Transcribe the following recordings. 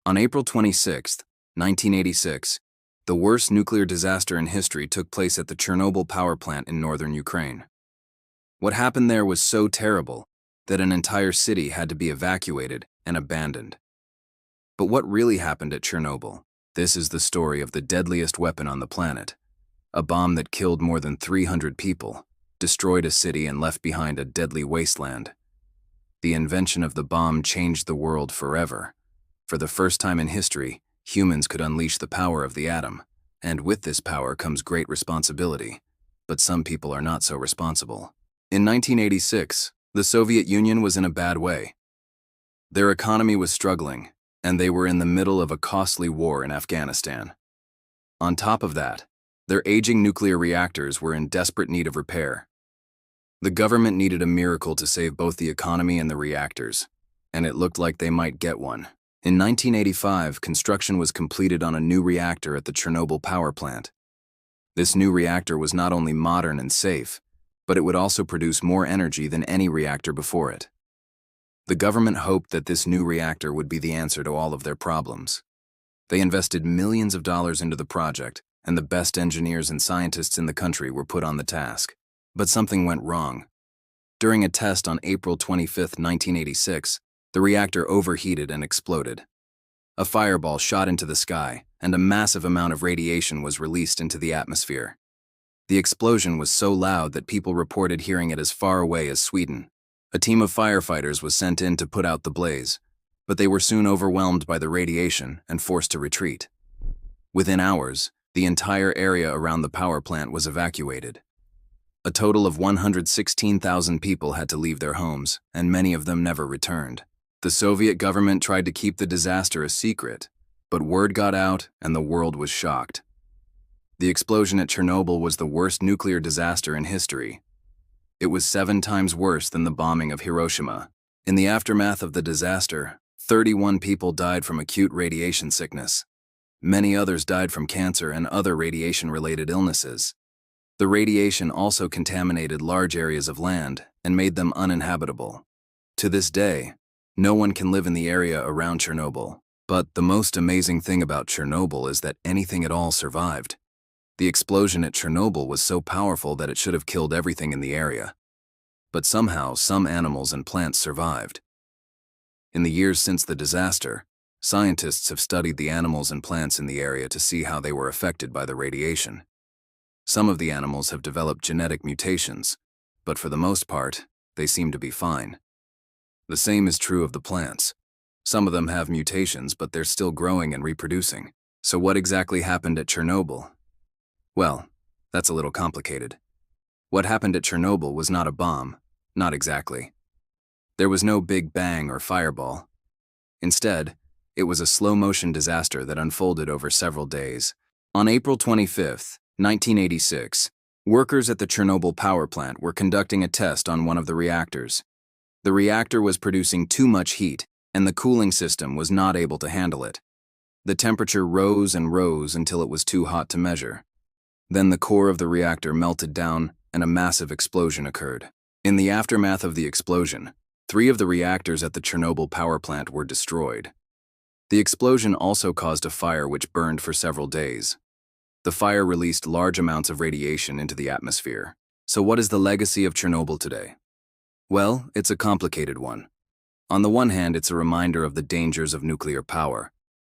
On April 26, 1986, the worst nuclear disaster in history took place at the Chernobyl power plant in northern Ukraine. What happened there was so terrible that an entire city had to be evacuated and abandoned. But what really happened at Chernobyl? This is the story of the deadliest weapon on the planet, a bomb that killed more than 300 people, destroyed a city and left behind a deadly wasteland. The invention of the bomb changed the world forever. For the first time in history, humans could unleash the power of the atom, and with this power comes great responsibility. But some people are not so responsible. In 1986, the Soviet Union was in a bad way. Their economy was struggling, and they were in the middle of a costly war in Afghanistan. On top of that, their aging nuclear reactors were in desperate need of repair. The government needed a miracle to save both the economy and the reactors, and it looked like they might get one. In 1985, construction was completed on a new reactor at the Chernobyl power plant. This new reactor was not only modern and safe, but it would also produce more energy than any reactor before it. The government hoped that this new reactor would be the answer to all of their problems. They invested millions of dollars into the project, and the best engineers and scientists in the country were put on the task. But something went wrong. During a test on April 25, 1986, the reactor overheated and exploded. A fireball shot into the sky, and a massive amount of radiation was released into the atmosphere. The explosion was so loud that people reported hearing it as far away as Sweden. A team of firefighters was sent in to put out the blaze, but they were soon overwhelmed by the radiation and forced to retreat. Within hours, the entire area around the power plant was evacuated. A total of 116,000 people had to leave their homes, and many of them never returned. The Soviet government tried to keep the disaster a secret, but word got out and the world was shocked. The explosion at Chernobyl was the worst nuclear disaster in history. It was 7 times worse than the bombing of Hiroshima. In the aftermath of the disaster, 31 people died from acute radiation sickness. Many others died from cancer and other radiation-related illnesses. The radiation also contaminated large areas of land and made them uninhabitable. To this day, no one can live in the area around Chernobyl. But the most amazing thing about Chernobyl is that anything at all survived. The explosion at Chernobyl was so powerful that it should have killed everything in the area. But somehow, some animals and plants survived. In the years since the disaster, scientists have studied the animals and plants in the area to see how they were affected by the radiation. Some of the animals have developed genetic mutations, but for the most part, they seem to be fine. The same is true of the plants. Some of them have mutations, but they're still growing and reproducing. So what exactly happened at Chernobyl? Well, that's a little complicated. What happened at Chernobyl was not a bomb, not exactly. There was no big bang or fireball. Instead, it was a slow-motion disaster that unfolded over several days. On April 25, 1986, workers at the Chernobyl power plant were conducting a test on one of the reactors. The reactor was producing too much heat, and the cooling system was not able to handle it. The temperature rose and rose until it was too hot to measure. Then the core of the reactor melted down, and a massive explosion occurred. In the aftermath of the explosion, 3 of the reactors at the Chernobyl power plant were destroyed. The explosion also caused a fire which burned for several days. The fire released large amounts of radiation into the atmosphere. So what is the legacy of Chernobyl today? Well, it's a complicated one. On the one hand, it's a reminder of the dangers of nuclear power.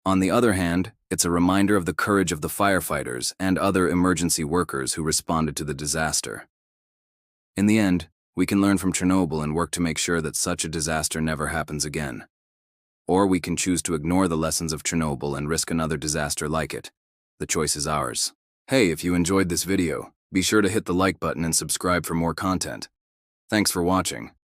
On the other hand, it's a reminder of the courage of the firefighters and other emergency workers who responded to the disaster. In the end, we can learn from Chernobyl and work to make sure that such a disaster never happens again. Or we can choose to ignore the lessons of Chernobyl and risk another disaster like it. The choice is ours. Hey, if you enjoyed this video, be sure to hit the like button and subscribe for more content. Thanks for watching.